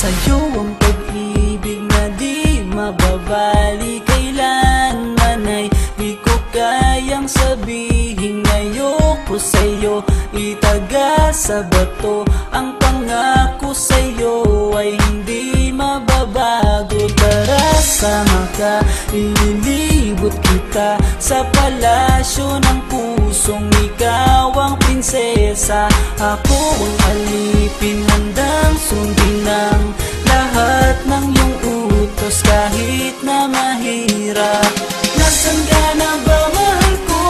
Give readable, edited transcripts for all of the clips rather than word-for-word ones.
Sa'yo ang pag-ibig na di mababali, kailanman ay di ko kayang sabihin. Ayoko sa'yo itaga sa bato, ang pangako sa'yo ay hindi mababago. Tara sama ka, ililibot kita sa palasyo ng pusong ikaw ang prinsesa. Ako ang alipin, handang sundin ng lahat ng iyong utos kahit na mahirap. Nasaan ka na ba, mahal ko?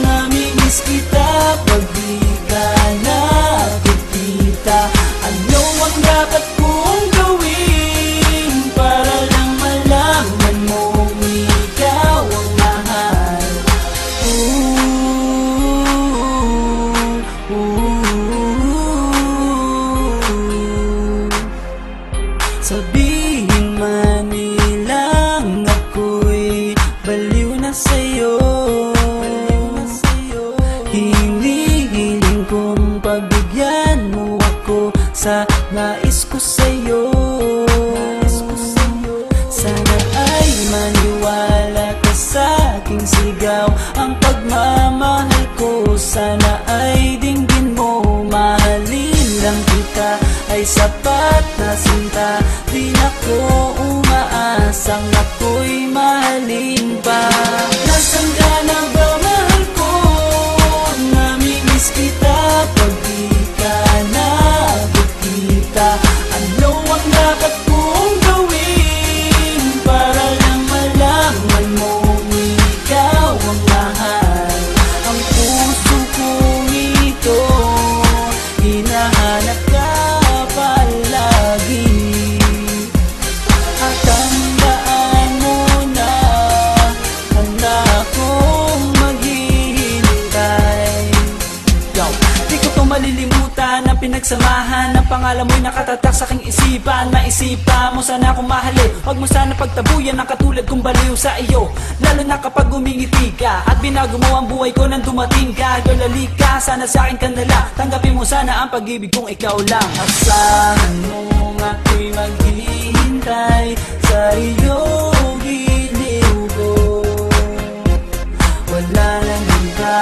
Namimiss kita pag di ka nakikita. Ano ang dapat kong gawin para lang malaman mong ikaw ang mahal? Sabihin man nilang ako'y baliw na sa'yo, hinihiling kong pagbigyan mo ako sa nais ko sa'yo. Sana ay maniwala ka sa aking sigaw, ang pagmamahal ko sana ay dinggin mo. Mahalin lang kita ay sapat na sinta, di na ko umaasang ako'y mahalin pa. Nasaan ka na ba, mahal ko? Namimiss kita pag di ka nakikita. Ano ang dapat kong gawin para lang malaman mo ikaw ang mahal? Ang puso kong ito hinahanap ka palagi, at tandaan mo na handa akong maghihintay. Yo, di ko to malilimutan ang pinagsamahan ng pangalan mo'y nakatatak sa aking isipan. Maisipan mo sana akong mahalin, huwag mo sana pagtabuyan ang katulad kong baliw sa iyo. Lalo na kapag umingiti ka at binago mo ang buhay ko nang dumating ka. Girl, halika, sana sa akin ka nala, tanggapin mo sana ang pag-ibig kong ikaw lang. Asahan mo ako'y maghihintay sa iyong giliw ko, wala nang iba.